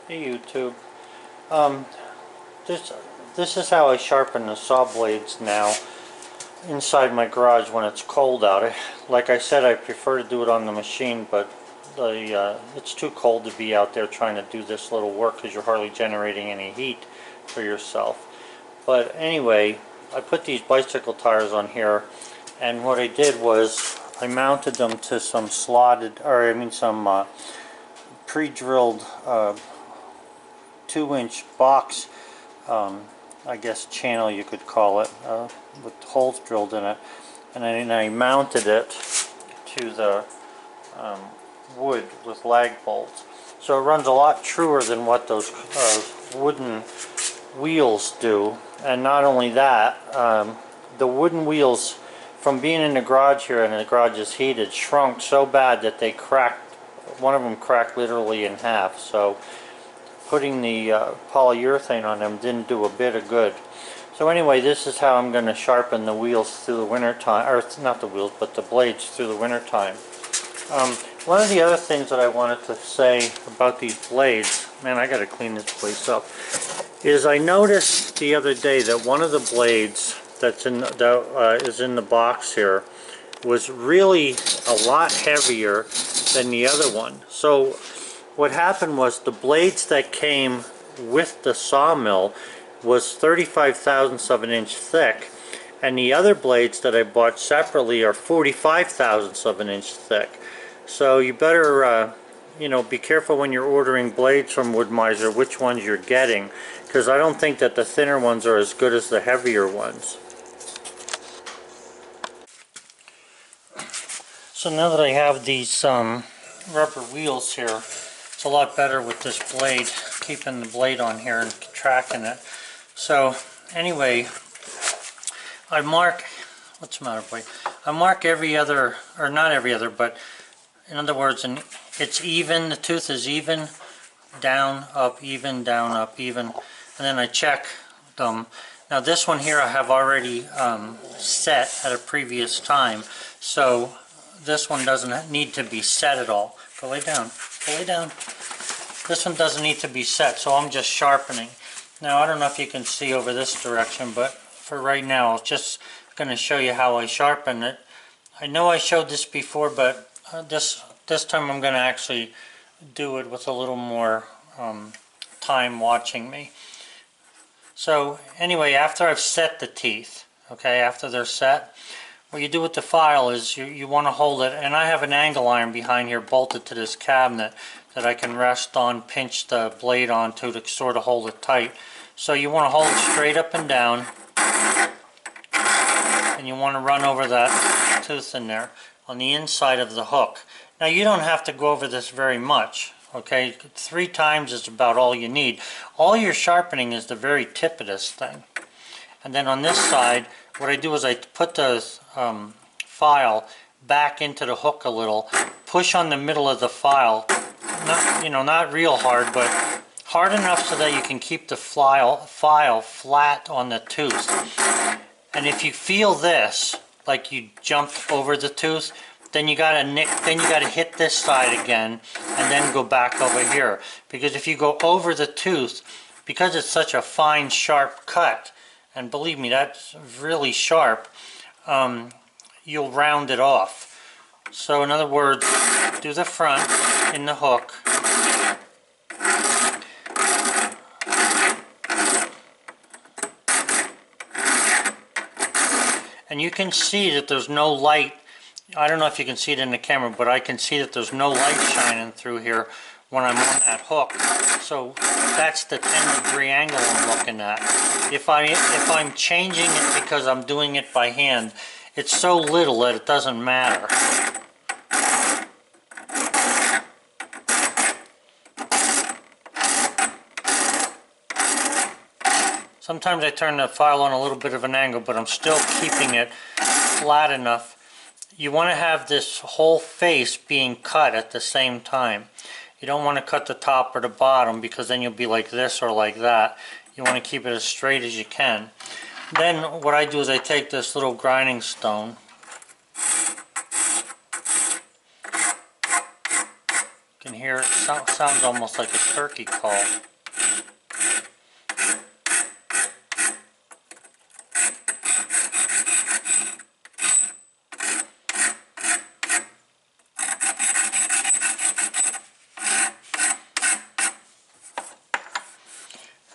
Hey YouTube. Um, this is how I sharpen the saw blades now inside my garage when it's cold out. Like I said, I prefer to do it on the machine, but it's too cold to be out there trying to do this little work because you're hardly generating any heat for yourself. But anyway, I put these bicycle tires on here, and what I did was I mounted them to some some pre-drilled 2-inch box, I guess channel you could call it, with holes drilled in it, and then I mounted it to the wood with lag bolts. So it runs a lot truer than what those wooden wheels do. And not only that, the wooden wheels, from being in the garage here, and the garage is heated, shrunk so bad that they cracked. One of them cracked literally in half. So putting the polyurethane on them didn't do a bit of good. So anyway, this is how I'm going to sharpen the wheels through the winter time, or not the wheels, but the blades through the winter time. One of the other things that I wanted to say about these blades, man, I got to clean this place up, is I noticed the other day that one of the blades is in the box here was really a lot heavier than the other one. So what happened was the blades that came with the sawmill was 35 thousandths of an inch thick, and the other blades that I bought separately are 45 thousandths of an inch thick. So you better be careful when you're ordering blades from Woodmizer which ones you're getting, because I don't think that the thinner ones are as good as the heavier ones. So now that I have these rubber wheels here, it's a lot better with this blade, keeping the blade on here and tracking it. So anyway, I mark, what's the matter, boy? I mark every other, or not every other, but in other words, it's even, the tooth is even, down, up, even, down, up, even, and then I check them. Now this one here I have already set at a previous time, so this one doesn't need to be set at all. Go lay down. Go lay down. This one doesn't need to be set, so I'm just sharpening. Now I don't know if you can see over this direction, but for right now I'm just going to show you how I sharpen it. I know I showed this before, but this time I'm going to actually do it with a little more time watching me. So anyway, after I've set the teeth, okay, after they're set, what you do with the file is you want to hold it, and I have an angle iron behind here bolted to this cabinet that I can rest on, pinch the blade onto to sort of hold it tight. So you want to hold it straight up and down, and you want to run over that tooth in there on the inside of the hook. Now you don't have to go over this very much, okay? 3 times is about all you need. All you're sharpening is the very tip of this thing. And then on this side, what I do is I put the file back into the hook a little, push on the middle of the file, not real hard, but hard enough so that you can keep the file flat on the tooth. And if you feel this, like you jumped over the tooth, then you gotta hit this side again and then go back over here. Because if you go over the tooth, because it's such a fine sharp cut, and believe me, that's really sharp, you'll round it off. So in other words, do the front in the hook, and you can see that there's no light. I don't know if you can see it in the camera, but I can see that there's no light shining through here when I'm on that hook. So that's the 10-degree angle I'm looking at. If I'm changing it because I'm doing it by hand, it's so little that it doesn't matter. Sometimes I turn the file on a little bit of an angle, but I'm still keeping it flat enough. You want to have this whole face being cut at the same time. You don't want to cut the top or the bottom, because then you'll be like this or like that. You want to keep it as straight as you can. Then what I do is I take this little grinding stone. You can hear hear it sounds almost like a turkey call.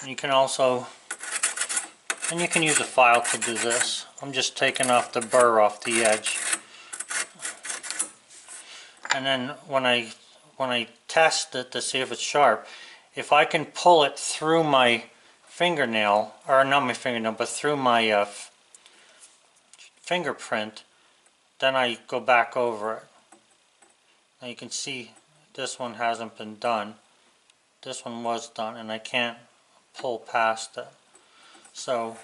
And you can also, and you can use a file to do this. I'm just taking off the burr off the edge. And then when I test it to see if it's sharp, if I can pull it through my fingernail, or not my fingernail, but through my fingerprint, then I go back over it. Now you can see this one hasn't been done. This one was done, and I can't pull past it. So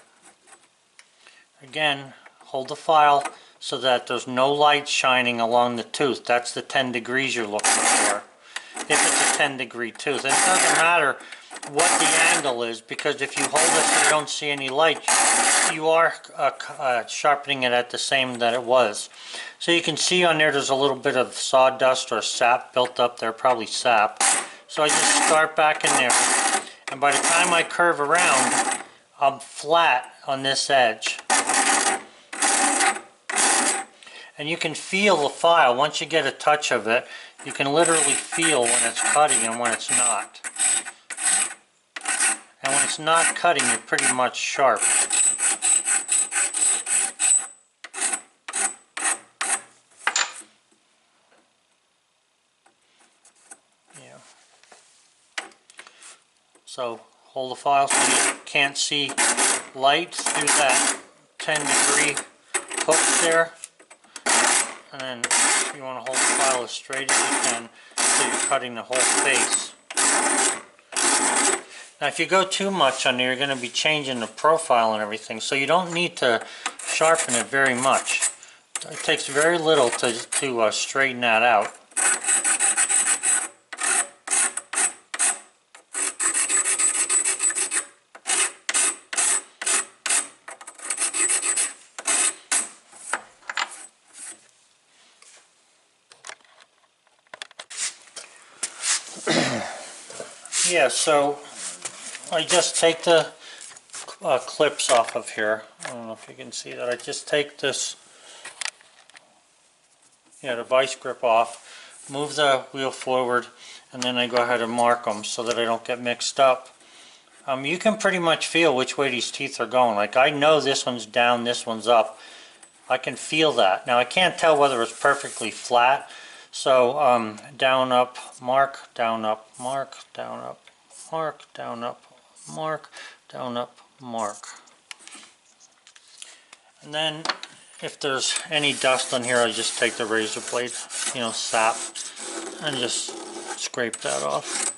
again, hold the file so that there's no light shining along the tooth. That's the 10 degrees you're looking for. If it's a 10-degree tooth. And it doesn't matter what the angle is, because if you hold it so you don't see any light, you are sharpening it at the same that it was. So you can see on there's a little bit of sawdust or sap built up there, probably sap. So I just start back in there, and by the time I curve around, I'm flat on this edge. And you can feel the file. Once you get a touch of it, you can literally feel when it's cutting and when it's not. And when it's not cutting, you're pretty much sharp. Yeah. So hold the file so you can't see light through that 10-degree hook there. And then you want to hold the file as straight as you can so you're cutting the whole face. Now if you go too much on there, you're going to be changing the profile and everything, so you don't need to sharpen it very much. It takes very little to straighten that out. Yeah, so I just take the clips off of here. I don't know if you can see that. I just take this, the vice grip off, move the wheel forward, and then I go ahead and mark them so that I don't get mixed up. You can pretty much feel which way these teeth are going. Like I know this one's down, this one's up. I can feel that. Now I can't tell whether it's perfectly flat. So down, up, mark, down, up, mark, down, up, mark, down, up, mark, down, up, mark. And then if there's any dust on here, I just take the razor blade, sap, and just scrape that off.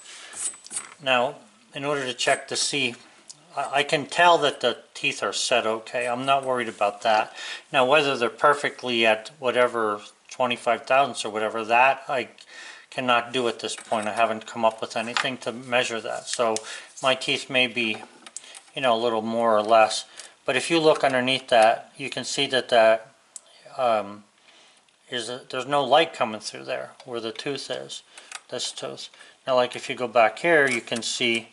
Now, in order to check to see, I can tell that the teeth are set okay. I'm not worried about that. Now, whether they're perfectly at whatever 25 thousandths or whatever, that I cannot do at this point. I haven't come up with anything to measure that. So my teeth may be, a little more or less. But if you look underneath that, you can see that there's no light coming through there where the tooth is, this tooth. Now, like if you go back here, you can see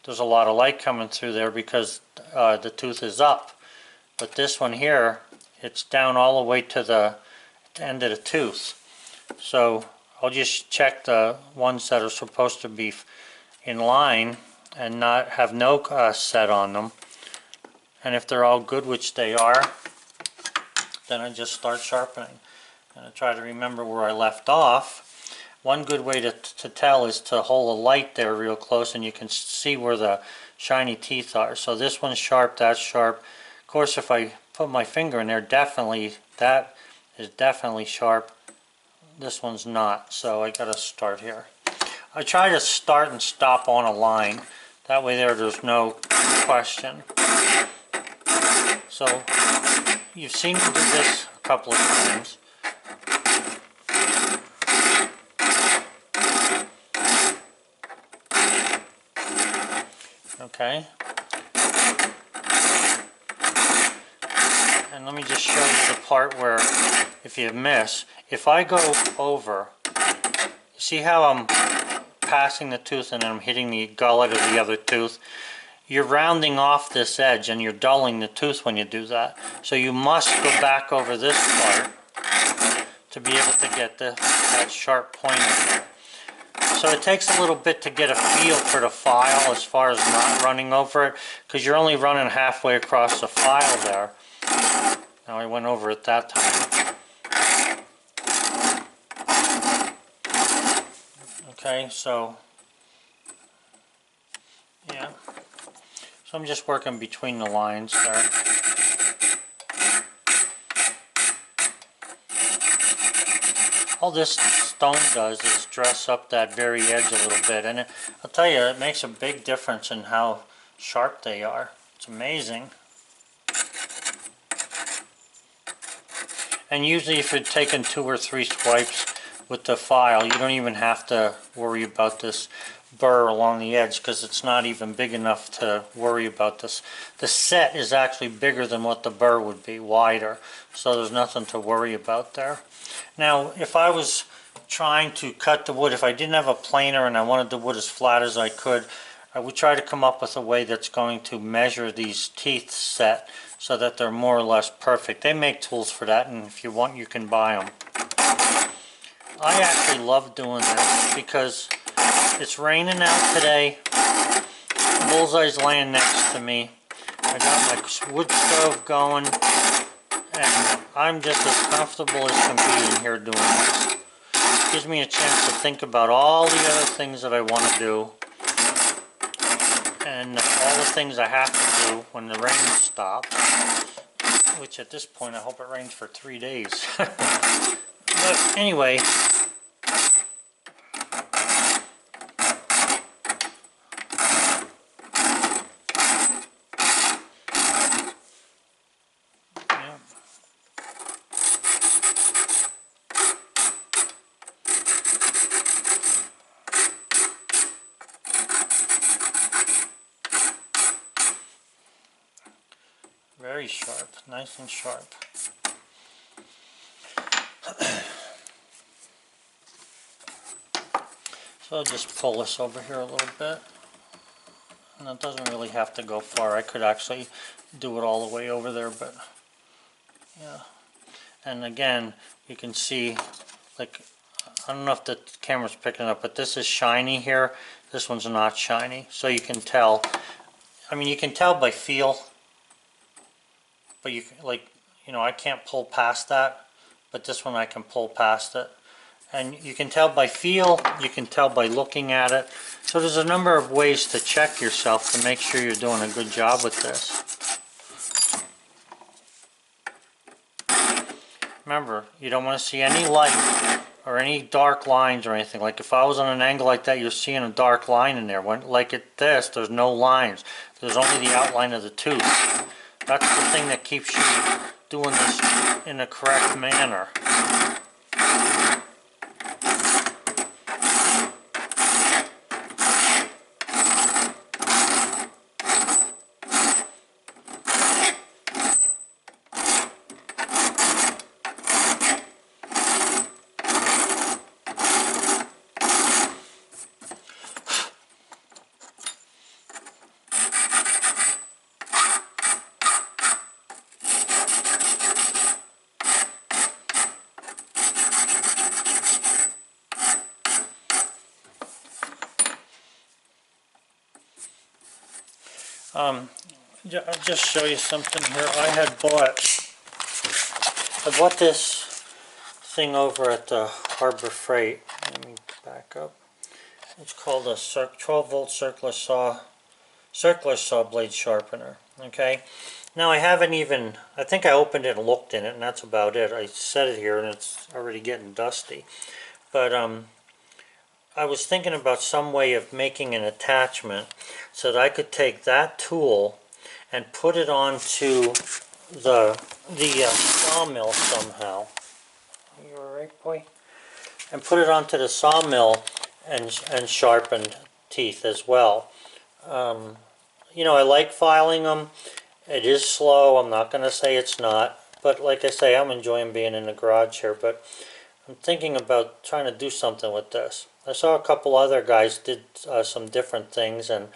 there's a lot of light coming through there because the tooth is up. But this one here, it's down all the way to the end of the tooth. So I'll just check the ones that are supposed to be in line and not have no set on them. And if they're all good, which they are, then I just start sharpening. And I try to remember where I left off. One good way to tell is to hold a light there real close and you can see where the shiny teeth are. So this one's sharp, that's sharp. Of course, if I put my finger in there, that is definitely sharp. This one's not, so I gotta start here. I try to start and stop on a line. That way there's no question. So you've seen me do this a couple of times. Okay. And let me just show you the part where if you miss, if I go over, you See how I'm passing the tooth and then I'm hitting the gullet of the other tooth? You're rounding off this edge and you're dulling the tooth when you do that. So you must go back over this part to be able to get that sharp point in there. So it takes a little bit to get a feel for the file as far as not running over it, because you're only running halfway across the file there. Now I went over it that time. Okay, so yeah. So I'm just working between the lines there. All this stone does is dress up that very edge a little bit, and I'll tell you, it makes a big difference in how sharp they are. It's amazing. And usually if you're taking 2 or 3 swipes with the file, you don't even have to worry about this burr along the edge, because it's not even big enough to worry about this. The set is actually bigger than what the burr would be, wider, so there's nothing to worry about there. Now, if I was trying to cut the wood, if I didn't have a planer and I wanted the wood as flat as I could, I would try to come up with a way that's going to measure these teeth set so that they're more or less perfect. They make tools for that, and if you want, you can buy them. I actually love doing this because it's raining out today. Bullseye's laying next to me. I got my wood stove going, and I'm just as comfortable as can be in here doing this. It gives me a chance to think about all the other things that I want to do, and all the things I have to do when the rain stops, which at this point I hope it rains for 3 days. But anyway, very sharp, nice and sharp. So I'll just pull this over here a little bit. And it doesn't really have to go far. I could actually do it all the way over there, but yeah. And again, you can see, like, I don't know if the camera's picking up, but this is shiny here. This one's not shiny. So you can tell. I mean, you can tell by feel. But you like, you know, I can't pull past that, but this one I can pull past it. And you can tell by feel, you can tell by looking at it. So there's a number of ways to check yourself to make sure you're doing a good job with this. Remember, you don't want to see any light or any dark lines or anything. Like if I was on an angle like that, you're seeing a dark line in there. When, like at this, there's no lines. There's only the outline of the tooth. That's the thing that keeps you doing this in the correct manner. I'll just show you something here. I bought this thing over at the Harbor Freight. Let me back up. It's called a 12-volt circular saw blade sharpener. Okay. Now I haven't even, I think I opened it and looked in it, and that's about it. I set it here and it's already getting dusty. But I was thinking about some way of making an attachment so that I could take that tool and put it onto the sawmill somehow. Are you alright, boy? And put it onto the sawmill and sharpen teeth as well. You know, I like filing them. It is slow. I'm not going to say it's not. But like I say, I'm enjoying being in the garage here. But I'm thinking about trying to do something with this. I saw a couple other guys did some different things, and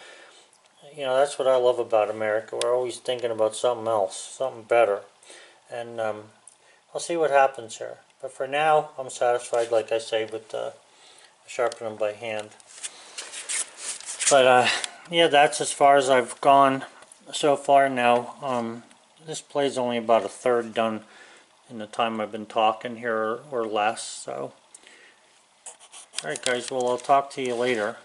you know, that's what I love about America. We're always thinking about something else, something better. And I'll see what happens here. But for now, I'm satisfied, like I say, with sharpening by hand. But yeah, that's as far as I've gone so far now. This play's only about a third done in the time I've been talking here, or less. So, alright guys, well, I'll talk to you later.